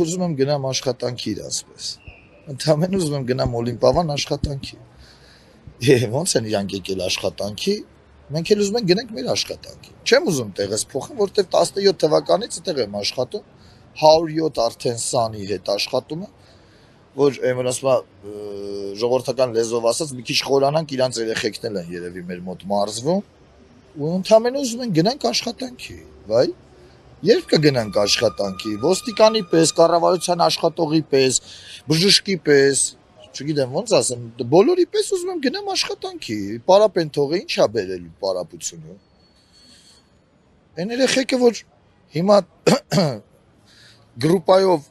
ուզում եմ գնամ աշխատանքի իրացպես։ Ընդհանրապես ուզում եմ գնամ Օլիմպիավան աշխատանքի։ Ոնց են իրանք եկել աշխատանքի, մենք էլ ուզում ենք գնանք մեր աշխատանքի։ Չեմ ուզում տեղս փոխեմ, որովհետև 17 թվականից այդտեղ եմ աշխատում, 107 արդեն սանի հետ աշխատում եմ, որ այն ասում ժողովրդական լեզվով ասած մի քիչ խորանանք, իրանց երեխեքն են երևի մեր մոտ մարզվում, ու ընդհանրապես ուզում են գնանք աշխատանքի, վայ։ Երբ կգնանք աշխատանքի, ոստիկանի պես, կառավարության աշխատողի պես, բժշկի պես, չգիտեմ ոնց ասեմ, բոլորի պես ուզում եմ գնամ աշխատանքի, պարապեն թողը ինչ ա բերելու պարապությունը։ Այն երեխեքը, որ հիմա գրուպայով,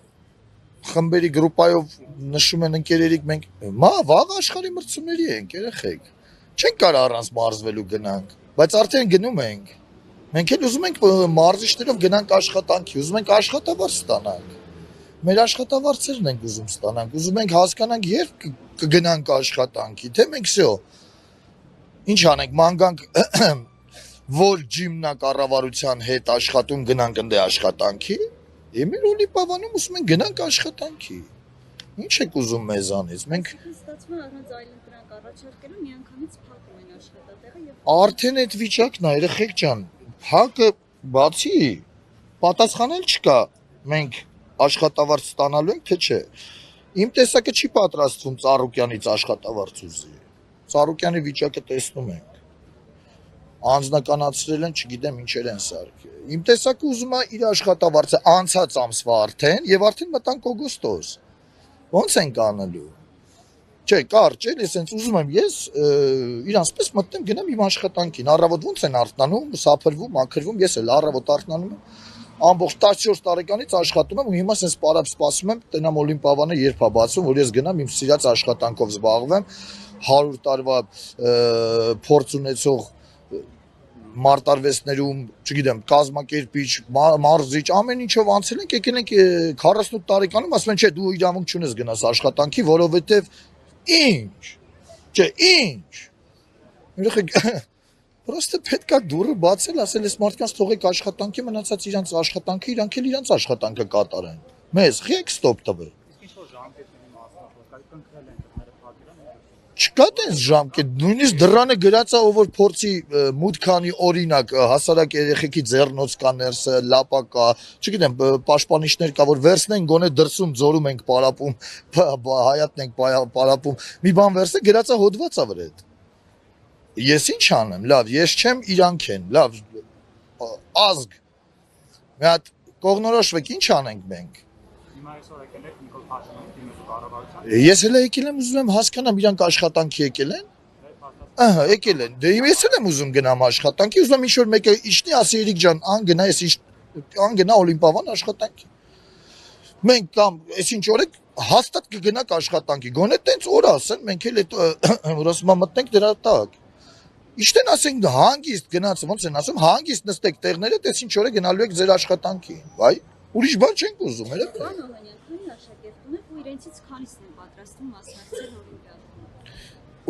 խմբերի գրուպայով նշում են ընկերերիք, մենք վաղ աշխարհի մրցումների ենք երեխեք, չենք կարող առանց մարզվելու գնանք, բայց արդեն գնում ենք։ Մենք էլ ուզում ենք մարզիչներով գնանք աշխատանքի, ուզում ենք աշխատավարձ ստանանք։ Մեր աշխատավարձերն ենք ուզում ստանանք, ուզում ենք հասկանանք երբ կգնանք աշխատանքի, թե մենք всё։ Ինչ անենք, մանգանք որ ջիմնա կառավարության հետ աշխատում գնանք ընդ աշխատանքի, մեր Օլիմպիավանում ուզում ենք գնանք աշխատանքի։ Ինչ եք ուզում մեզանից։ Մենք ստացվում է առանց այլընտրանք առաջարկելու միանգամից փակում են աշխատատեղը եւ արդեն այդ վիճակն է, երեխեք ջան, հակը բացի պատասխանել չկա, մենք աշխատավարձ ստանալու ենք, թե չէ։ Իմ տեսակը չի պատրաստվում Ծառուկյանից աշխատավարձ ուզի։ Ծառուկյանի վիճակը տեսնում ենք։ Անձնականացրել են, չգիտեմ ինչեր են սարքել։ Իմ տեսակը ուզում է իր աշխատավարձը անցած ամսվա արդեն եւ արդեն մտանք օգոստոս։ Ոնց ենք անելու։ Չէ, կարճ էլի, ասենց ուզում եմ ես իրանցպես մտնեմ գնամ իմ աշխատանքին։ Առավոտ ոնց են արթնանում, սափրվում, ակրվում, ես էլ առավոտ արթնանում եմ։ Ամբողջ 14 տարեկանից աշխատում եմ ու հիմա ասենց պարապ սպասում եմ, տենամ Օլիմպիավանը երբ է բացվում, որ ես գնամ իմ սիրած աշխատանքով զբաղվեմ, 100 տարվա փորձ ունեցող մարտարվեստներում, չգիտեմ, կազմակերպիչ, մարզիչ, ամեն ինչով անցել ենք, եկել ենք 48 տարեկանում, ասում են, չէ, դու իրավունք չունես գնաս աշխատանքի, որովհետև ինչ, չէ, ինչ։ Երեխեք, պրոստը պետք է դուռը բացել, ասել ես մարդկանց թողեք աշխատանքի, մնացած իրանց աշխատանքը, իրանք էլ իրանց աշխատանքը կատարեն։ Մեզ ղեք ստոպ տվել։ Չկա տես ժամկետ, նույնիսկ դռանը գրած է, ով որ փորձի մուտքանի օրինակ, հասարակ երեխեքի ձեռնոց կա ներսը, լապա կա, չգիտեմ, պաշտպանիչներ կա, որ վերցնեն գոնե դրսում ձորում ենք պարապում, հայատն ենք պարապում, մի բան վերցնե գրած է հոդված է վրա հետ։ Ես ինչ անեմ, լավ, ես չեմ, իրանք են, լավ, ազգ, մի հատ կողնորոշվեք, ինչ անենք մենք։ Ես էլ եկել եմ ուզում եմ հասկանամ իրանք աշխատանքի եկել են։ Ահա, եկել են։ Դե ես էլ եմ ուզում գնամ աշխատանքի, ուզում եմ ինչ-որ մեկը իջնի, ասի Երիկ ջան, անգնա, ես անգնա Օլիմպիավան աշխատանքի։ Մենք կամ այսինչ օր եք հաստատ կգնաք աշխատանքի։ Գոնե տենց օր ասեն, մենք էլ այդ որ ասում մտնենք դրա տակ։ Իշտեն ասենք հանգիստ գնաց, ոնց են ասում, հանգիստ նստեք տեղները, տես ինչ օր է գնալու եք ձեր աշխատանքի։ Վայ, ուրիշ բան չենք ուզում, էլի։ Բան Օհանյան, քանի աշակերտում եք ու իրենցից քանիսն են պատրաստվում մասնակցել Օլիմպիադան։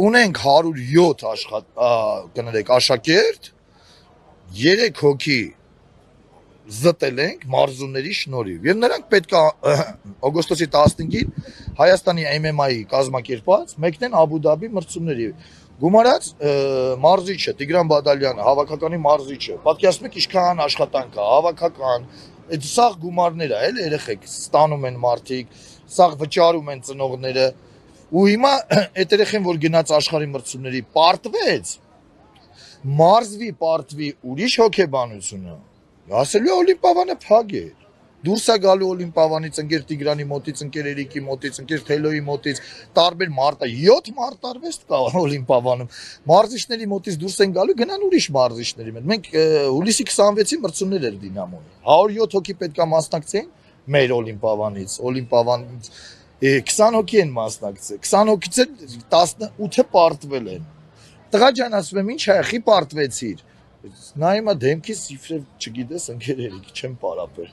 Ունենք 107 կներեք աշակերտ, 3 հոգի զտել ենք մարզումների շնորհիվ եւ նրանք պետք է օգոստոսի 15-ին Հայաստանի MMA-ի կազմակերպած մեկնեն Աբու Դաբի մրցումների գումարած մարզիչը Տիգրան Բադալյանը հավաքականի մարզիչը պատկերացնում եք ինչքան աշխատանք է հավաքական այդ սաղ գումարներ է էլ երեխեք ստանում են մարդիկ սաղ վճարում են ծնողները ու հիմա այդ երեխեն որ գնաց աշխարհի մրցումների պարտվեց մարզվի պարտվի ուրիշ հոգեբանությունը ասելու Օլիմպիավանը փակ է դուրս է գալու Օլիմպիավանից ընկեր Տիգրանի մոտից ընկեր Երիկի մոտից ընկեր Թելոյի մոտից տարբեր մարտա 7 մարտարվեստ կա Օլիմպիավանում մարզիչների մոտից դուրս են գալու գնան ուրիշ մարզիչների մոտ մենք հուլիսի 26-ի մրցումներ էր Դինամոյի 107 հոգի պետք է մասնակցեին մեր Օլիմպիավանից 20 հոգի են մասնակցել 20 հոգից էլ 18-ը պարտվել են տղա ջան ասում եմ ինչ հայխի պարտվեցիր նա հիմա դեմքից իբրև չգիտես ընկեր Երիկ չեմ պարապել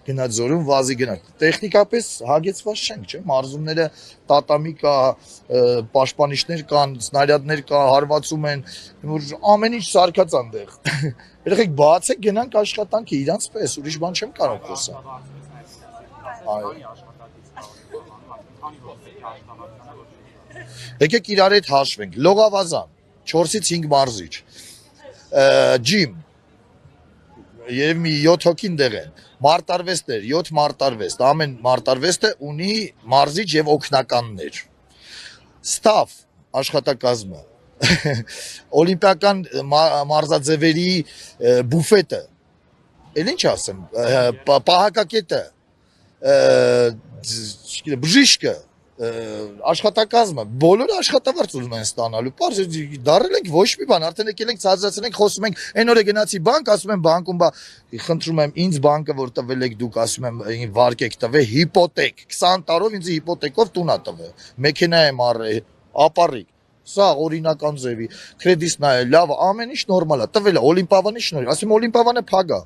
գնաց զորում վազի գնաց տեխնիկապես հագեցված չենք չէ մարզումները տատամի կա պաշտպանիչներ կան սնարյադներ կա հարվածում են որ ամեն ինչ սարքած այնտեղ երեխեք բացեք գնանք աշխատանքի իրանց պես ուրիշ բան չեմ կարող խոսալ Այո։ Եկեք իրար հետ հաշվենք։ Լողավազան 4-ից 5 մարզիչ։ Ջիմ Եվ մի 7 հոգին դեղ են։ Մարտարվեստներ 7 մարտարվեստ։ Ամեն մարտարվեստը ունի մարզիչ եւ օգնականներ։ Ստաֆ աշխատակազմը։ Օլիմպիական մարզաձևերի բուֆետը։ Էլ ինչ ասեմ, պահակակետը, բժիշկը, աշխատակազմը, բոլորը աշխատավարձ ուզում են ստանալու։ Պարզ դարել ենք ոչ մի բան, արդեն եկել ենք ցածրացել ենք, խոսում ենք, այն օրը գնացի բանկ, ասում եմ բանկում, բա խնդրում եմ ինձ բանկը որ տվել եք դուք, ասում եմ վարկ եք տվել հիպոթեկ, 20 տարով ինձ հիպոթեկով տուն ա տվել, մեքենա եմ առել, ապառիկ։ Սա օրինական ձևի, կրեդիտ նայել, լավ, ամեն ինչ նորմալ է, տվել է Օլիմպիավանի շնորհիվ, ասում եմ Օլիմպիավանը փակ է։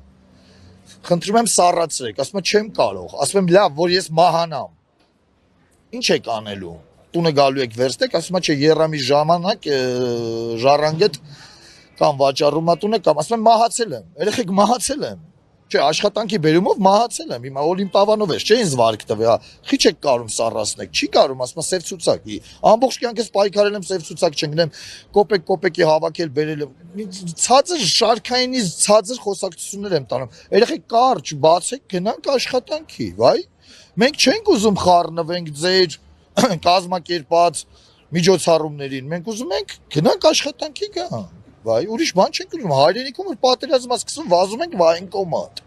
Խնդրում եմ սառացրեք, ասում եմ չեմ կարող, ասում եմ լավ, որ ես մահանամ։ Ինչ եք անելու։ Տունը գալու եք վերստեք, ասում եմ չէ, երամի ժամանակ ժառանգետ կամ վաճառումա տունը կամ ասում եմ մահացել եմ, երեխեք մահացել եմ։ Չէ, աշխատանքի բերումով մահացել եմ, հիմա Օլիմպիավանով ես, չէ, ինձ վարկ տվի, հա։ Խի չեք կարում սառացնեք, չի կարում, ասում եմ սև ցուցակի։ Ամբողջ կյանքս պայքարել եմ սև ցուցակ չընկնեմ, կոպեկի հավաքել բերել եմ։ Ցածր շարքայինից ցածր խոսակցություններ եմ տանում։ Երեխեք կարճ, բացեք, գնանք աշխատանքի, վայ։ Մենք չենք ուզում խառնվենք ձեր կազմակերպած միջոցառումներին, մենք ուզում ենք գնանք աշխատանքի գան։ Վայ, ուրիշ բան չենք ուզում, հայրենիքում որ պատերազմը սկսվում, վազում ենք վայնկոմատ։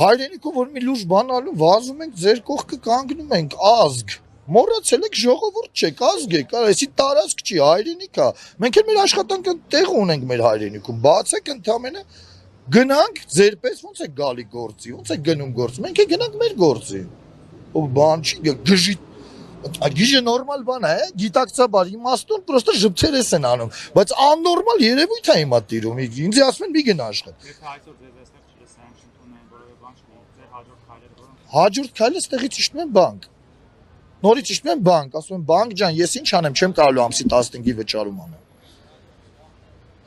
Հայրենիքում որ մի լուրջ բան ալու, վազում ենք, ձեր կողքը կանգնում ենք, ազգ։ Մոռացել եք ժողովուրդ չեք, ազգ եք, այսի տարածք չի, հայրենիք է։ Մենք էլ մեր աշխատանքը տեղ ունենք մեր հայրենիքում, բացեք ընդամենը գնանք ձեր պես ոնց է գալի գործի, ոնց է գնում գործ, մենք է գնանք մեր գործի։ Ով բան չի, գիժը նորմալ բան է, գիտակցաբար իմաստուն, պրոստը ժպցերես են անում, բայց աննորմալ երևույթ է հիմա տիրում, ինձ ասում են մի գնա աշխատ։ Հաջորդ քայլը ստեղից իջնում են բանկ, նորից իջնում են բանկ, ասում են բանկ ջան, ես ինչ անեմ, չեմ կարելու ամսի 15-ի վճարում անեմ։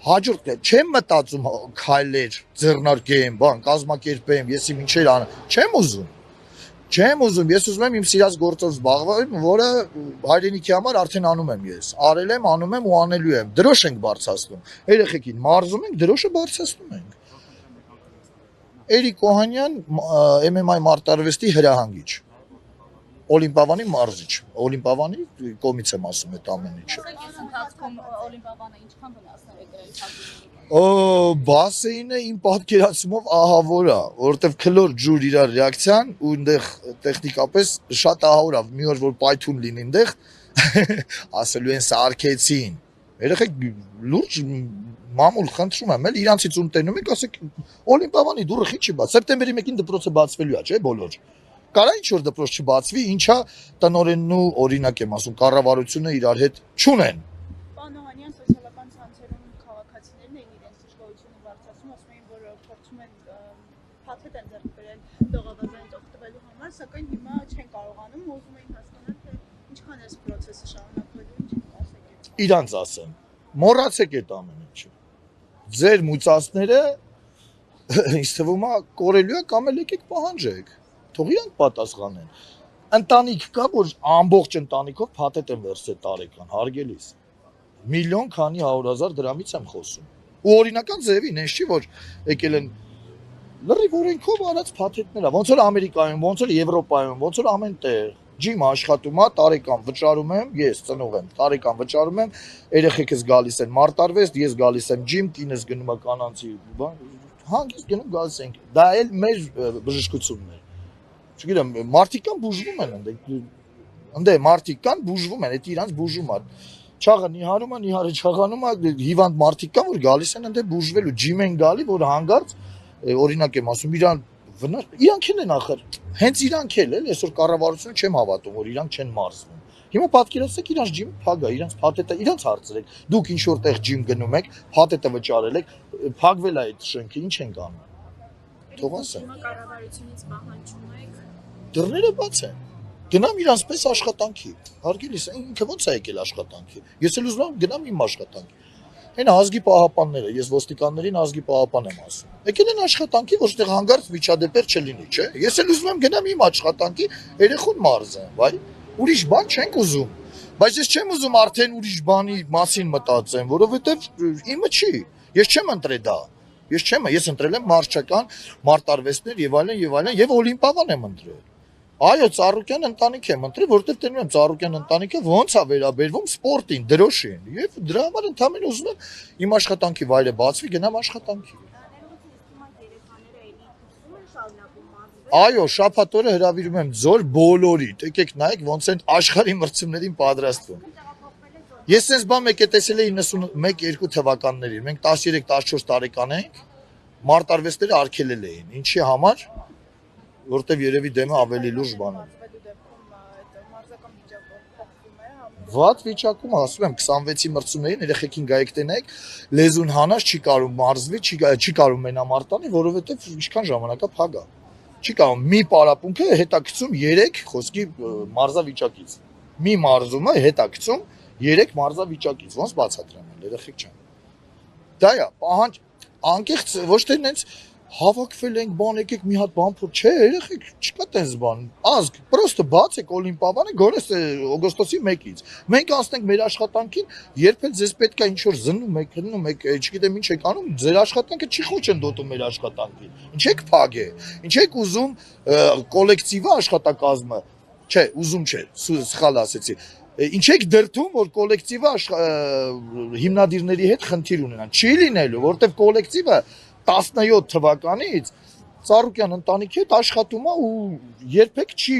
Հաջորդ չեմ մտածում քայլեր, ձեռնարկեմ, բան, կազմակերպեմ, ես իմ ինչեր անեմ, չեմ ուզում, ես ուզում եմ իմ սիրած գործով զբաղվել, որը հայրենիքի համար արդեն անում եմ ես, արել եմ, անում եմ ու անելու եմ, դրոշ ենք բարձրացնում, երեխեքին մարզում ենք, դրոշը բարձրացնում ենք։ Էրիկ Օհանյան, MMA մարտարվեստի հրահանգիչ, Օլիմպիավանի մարզիչ, Օլիմպիավանի կողմից եմ ասում այդ ամեն ինչը։ Օլիմպիավանը ինչքան վնասներ է կրել Բասեինը իմ պատկերացումով ահավոր է, որովհետև քլոր ջուր իր ռեակցիան ու այնտեղ տեխնիկապես շատ ահավոր է, մի օր որ պայթուն լինի այնտեղ, ասելու են սարքեցին։ Երեխեք լուրջ մամուլ խնդրում եմ, էլ իրանցից ունտենում եք, ասեք Օլիմպիավանի դուռը խի չի բաց, սեպտեմբերի 1-ին դպրոցը բացվելու է, չէ՞, բոլոր։ Կարա ինչ որ դպրոց չբացվի, ինչա տնօրենն ու օրինակ եմ ասում, կառավարությունը իրար հետ չունեն։ Պարոն Օհանյան, սոցիալական ցանցերում քաղաքացիներն են իրենց դժգոհությունը բարձրացնում, ասում են, որ փորձում են փաթեթ են ձեռք բերել լողավազանից օգտվելու համար, սակայն հիմա չեն կարողանում, ուզում էին հասկանալ, թե ինչքան է այս process-ը շարունակվելու, ինչ ասեք։ Իրանց ասեմ, մոռացեք այդ ամեն ինչը։ Ձեր մուծածները ինձ թվում է կորելու է կամ էլ եկեք պահանջեք։ Թող իրանք պատասխանեն։ Ընտանիք կա, որ ամբողջ ընտանիքով փաթեթ են վերցրել տարեկան, հարգելիս։ Միլիոն քանի 100,000 դրամից եմ խոսում։ Ու օրինական ձևին, այնց չի, որ եկել են լրիվ օրենքով արած փաթեթները, ոնց որ Ամերիկայում, ոնց որ Եվրոպայում, ոնց որ ամեն տեղ։ Ջիմ աշխատում է, տարեկան վճարում եմ, ես ծնող եմ, տարեկան վճարում եմ, երեխեքս գալիս են մարտարվեստ, ես գալիս եմ ջիմ, կինս գնում է կանանցի, հանգիստ գնում գալիս ենք։ Դա էլ մեր բժշկությունն է։ Չգիտեմ, մարդիկ կան բուժվում են ընդե մարդիկ կան բուժվում են, դա իրանց բուժում է։ Չաղը նիհարում է, նիհարը չաղանում է, հիվանդ մարդիկ կան, որ գալիս են ընդե բուժվելու, ջիմ են գալի, որ հանգարց օրինակ եմ ասում, իրանք են ախր, հենց իրանք էլ, այսօր կառավարությունը չեմ հավատում, որ իրանք չեն մարզվում։ Հիմա պատկերացրեք իրանց ջիմը փակ է, իրանց փաթեթը իրանց հարցրեք։ Դուք ինչ որտեղ ջիմ գնում եք, փաթեթը վճարել եք, փակվել է այդ շենքը, ինչ են անում։ Թող ասեն։ Հիմա կառավարությունից պահանջում եք Դռները բաց են։ Գնամ իրանց պես աշխատանքի։ Հարգելիս, ինքը ոնց է եկել աշխատանքի։ Ես էլ ուզում եմ գնամ իմ աշխատանքի։ Այն ազգի պահապանները, ես ոստիկաններին ազգի պահապան եմ ասում։ Եկել են աշխատանքի, որտեղ հանգարց միջադեպեր չլինի, չէ։ Ես էլ ուզում եմ գնամ իմ աշխատանքի, երեխուն մարզեմ, վայ։ Ուրիշ բան չենք ուզում։ Բայց ես չեմ ուզում արդեն ուրիշ բանի մասին մտածեմ, որովհետև իմը չի։ Ես չեմ ընտրել դա։ Ես ընտրել եմ մարզչական, մարտարվեստներ եւ այլն եւ օլիմպիադան եմ ընտրել։ Այո, Ծառուկյան ընտանիք եմ ընտրել, որովհետև տենում եմ Ծառուկյան ընտանիքը ոնց է վերաբերվում սպորտին, դրոշին, եւ դրա համար ընդհանրապես ուզում եմ իմ աշխատանքի վայրը բացվի, գնամ աշխատանքի։ Այո, շաբաթ օրը հրավիրում եմ ձոր բոլորի, եկեք նայեք ոնց են աշխարհի մրցումներին պատրաստվում։ Ես sense բան մեկ է տեսել եմ 91-2 թվականներին, մենք 13-14 տարեկան ենք, մարտարվեստները արգելել էին, ինչի համար, որտեվ երևի դեմը ավելի լուրջ բան է։ Վատ վիճակում ասում եմ 26-ի մրցումներին երեխեքին գայեք տենեք, լեզուն հանած չի կարող մարզվի, չի կարող մենամարտանի, որովհետև ինչքան ժամանակա փագա։ Չի կարող մի պարապմունքը հետաքցում 3 խոսքի մարզավիճակից։ Մի մարզումը հետաքցում 3 մարզավիճակից, ոնց բացատրեմ երեխեք չեն։ Դա է, պահանջ անկեղծ ոչ թե նենց հավաքվել ենք բան եկեք մի հատ բան փոր, չէ, երեխեք չկա տես բան։ Ազգ, պրոստը բացեք օլիմպիադանը գոնես օգոստոսի 1-ից։ Մենք անցնենք մեր աշխատանքին, երբ էլ ձեզ պետք է ինչ-որ զննում եք, հնում եք, չգիտեմ ինչ եք անում, ձեր աշխատանքը չի խոչընդոտում մեր աշխատանքին։ Ինչ եք փագե։ Ինչ եք ուզում կոլեկտիվը աշխատակազմը, չէ, ուզում չէ, սխալ ասեցի։ Ինչ եք դրդում, որ կոլեկտիվը հիմնադիրների հետ խնդիր ունենան։ Չի լինելու, որովհետև կոլեկտիվը 17 թվականից Ծառուկյան ընտանիքի հետ աշխատում է ու երբեք չի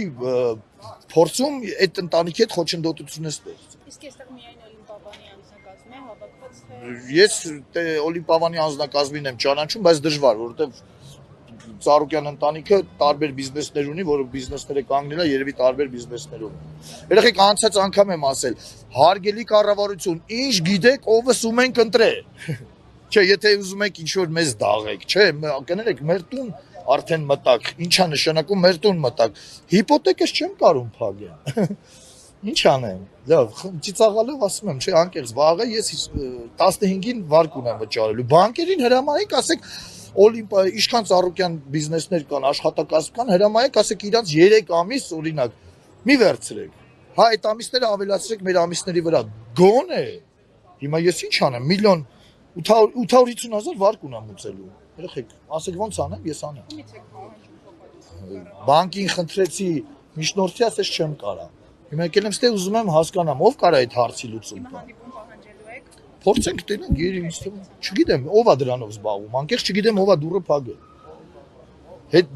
փորձում այդ ընտանիքի հետ խոչընդոտություն ստեղծել։ Իսկ այստեղ միայն օլիմպիադանի անձնակազմն է հավաքված թե Ես օլիմպիադանի անձնակազմին եմ ճանաչում, բայց դժվար, որովհետև Ծառուկյան ընտանիքը տարբեր բիզնեսներ ունի, որը բիզնեսները կանգնել է երևի տարբեր բիզնեսներով։ Երեխեք անցած անգամ եմ ասել, հարգելի կառավարություն, ինչ գիտեք, ովս ու մենք ընտրել։ Չէ, եթե ուզում եք ինչ-որ մեզ դաղեք, չէ, կներեք, մեր տուն արդեն մտակ, ինչա նշանակում մեր տուն մտակ, հիպոթեկս չեմ կարում փագեմ, ինչ անեմ, լավ, ծիծաղալով ասում եմ, չէ, անկեղծ, վաղը ես 15-ին վարկ ունեմ վճարելու, բանկերին հրամայեք, ասեք, ինչքան Ծառուկյան բիզնեսներ կան, աշխատակազմ կան, հրամայեք, ասեք իրանց 3 ամիս, օրինակ, մի վերցրեք, հա, այդ ամիսները ավելացրեք մեր ամիսների վրա, գոն է, հիմա ես ինչ անեմ, 850,000 վարկ ունեմ ուծելու։ Երեխեք, ասեք ոնց անեմ, ես անեմ։ Բանկին խնդրեցի միջնորդի, ասես չեմ կարա։ Հիմա եկել եմ ստե ուզում եմ հասկանամ, ով կարա այդ հարցի լուծում տա։ Փորձենք տենանք, ինձ թվում, չգիտեմ, ով է դրանով զբաղվում, անկեղծ չգիտեմ ով է դուրը փագել։ Հետ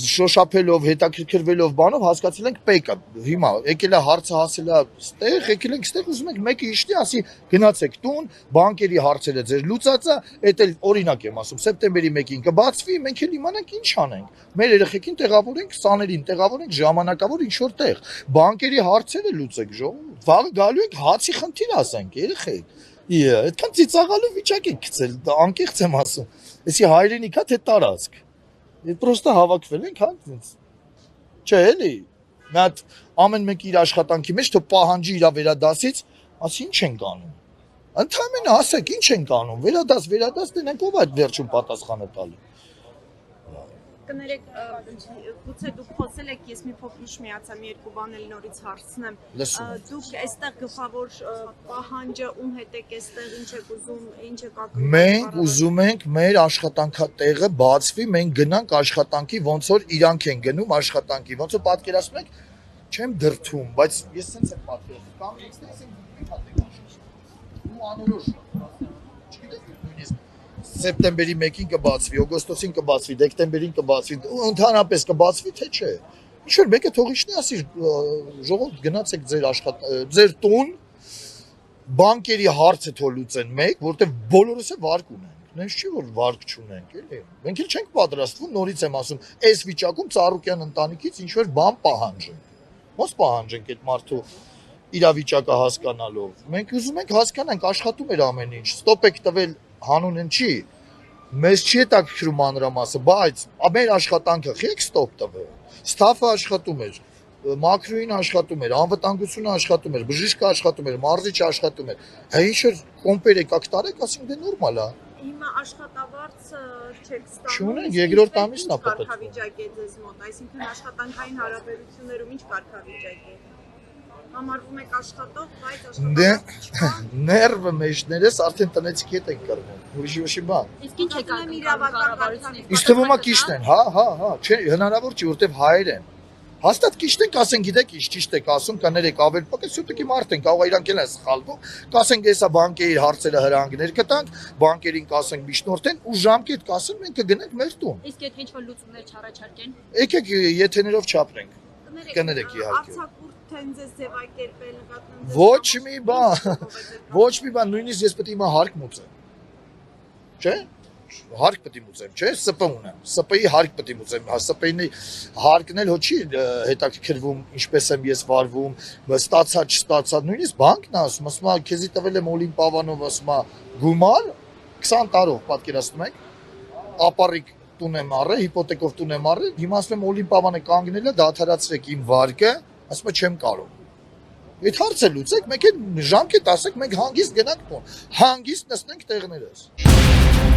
շոշափելով, հետաքրքրվելով բանով հասկացել ենք պեկը։ Հիմա եկել է հարցը հասել է ստեղ, եկել ենք ստեղ ուզում ենք մեկը իշտի, ասի գնացեք տուն, բանկերի հարցերը ձեր լուծածա, էդ էլ օրինակ եմ ասում, սեպտեմբերի 1-ին կբացվի, մենք էլ իմանանք ինչ անենք։ Մեր երեխեքին տեղավորենք, սաներին տեղավորենք ժամանակավոր ինչ-որ տեղ։ Բանկերի հարցերը լուծեք, ժողովուրդ։ Վաղը գալու ենք հացի խնդիր ասենք, երեխեք։ Այդքան ծիծաղալու վիճակ եք գցել, անկեղծ եմ ասում։ Էսի հայրենիքա թե տարածք։ Պրոստը հավաքվել ենք, հա, չէ, էլի, նա ամեն մեկ իր աշխատանքի մեջ թող պահանջի իր վերադասից, ասի ինչ ենք անում, ընդհանրապես ասեք ինչ ենք անում, վերադաս դենենք ով այդ վերջում պատասխանը տալու։ Կներեք, գուցե դուք խոսել եք, ես մի փոքր միացամ երկու բան էլ նորից հարցնեմ։ Դուք այստեղ գլխավոր պահանջը ում հետ եք այստեղ, ինչ եք ուզում, ինչ եք ակնկալում։ Մենք ուզում ենք մեր աշխատանքատեղը բացվի, մենք գնանք աշխատանքի, ոնց որ իրանք են գնում աշխատանքի, ոնց որ պատկերացնում եք, չեմ դրթում, բայց ես sense եմ պատկերացնում, կամ ինքս եմ հատեք ու անորոշ սեպտեմբերի 1-ին կբացվի, օգոստոսին կբացվի, դեկտեմբերին կբացվի, ընդհանրապես կբացվի, թե չէ։ Ինչ-որ մեկը թող իշնի, ասի ժողովուրդ գնացեք ձեր տուն, բանկերի հարցը թող լուծեն մեկ, որտեղ բոլորս է վարկ ունենք։ Նենց չի որ վարկ չունենք, էլի։ Մենք էլ չենք պատրաստվում, նորից եմ ասում, այս վիճակում Ծառուկյան ընտանիքից ինչ-որ բան պահանջենք։ Ոնց պահանջենք այդ մարդու իրավիճակը հասկանալով։ Մենք ուզում ենք հասկանանք, աշխատում էր ամեն ինչ, ստոպ եք տվել հանուն չի, մեզ չի հետաքրքրում մանրամասը, բայց մեր աշխատանքը խեք ստոպ տվել, ստաֆը աշխատում էր, մակրոին աշխատում էր, անվտանգությունը աշխատում էր, բժիշկը աշխատում էր, մարզիչը աշխատում էր։ Հա ինչ որ կոմպեր եկակ տարեք, ասենք դե նորմալ է։ Հիմա աշխատավարձ չեք ստանում։ Չունենք, երկրորդ ամիսն է պատտվում։ Կարգավիճակ է ձեզ մոտ, այսինքն աշխատանքային հարաբերություններում ինչ կարգավիճակ է։ Համարվում եք աշխատող, բայց Դե աշխատավարձ չկա։ ներվը մեջներս արդեն տնեցիք հետ ենք կրվում։ Ուրիշ ոչի բան։ Իսկ ինչ եք անում կառավարությունից։ Իսկ թվում է ճիշտ են, հա, չէ, հնարավոր չի, որտեվ հայեր են։ Հաստատ ճիշտ ենք, ասեն, գիտեք, ինչ ճիշտ եք ասում, կներեք ավել պակը, սուտիկի մարդ են, կարող է իրանք էլ են սխալվում, կասենք հեսա բանկերի հարցերը հրանգներ կտանք, բանկերին կասենք միջնորդեն ու ժամկետ կասեն, մենք կգնենք մեր տուն։ Իսկ եթե ինչ-որ լուծումներ չառաջարկեն։ Եկեք եթեներով չապրենք։ Կներեք իհարկե։ Արցախուրդ թենձես ձևակերպել նկատում Ոչ մի բան, ոչ մի բան, նույնիսկ ես պետք է հիմա հարկ մուծեմ։ Չէ՞։ Հարկ պետք է մուծեմ, չէ՞, ՍՊ ունեմ։ ՍՊ-ի հարկ պետք է մուծեմ, ՍՊ-ի հարկն էլ հո չի հետաքրքրվում, ինչպես եմ ես վարվում, ստացա, չստացա, նույնիսկ բանկն ասում, ասում է, քեզի տվել եմ Օլիմպ Պավանով, ասում է, գումար 20 տարով, պատկերացնում եք, ապառիկ տուն եմ առել, հիպոթեկով տուն եմ առել, հիմա ասում եմ Օլիմպ Պավանը կանգնել է, դադարացրեք իմ վարկը, ասում է չեմ կարող։ Այդ հարցը լուծեք, մեկ էլ ժամկետ ասեք, մենք հանգիստ գնանք տուն, հանգիստ նստենք տեղներս։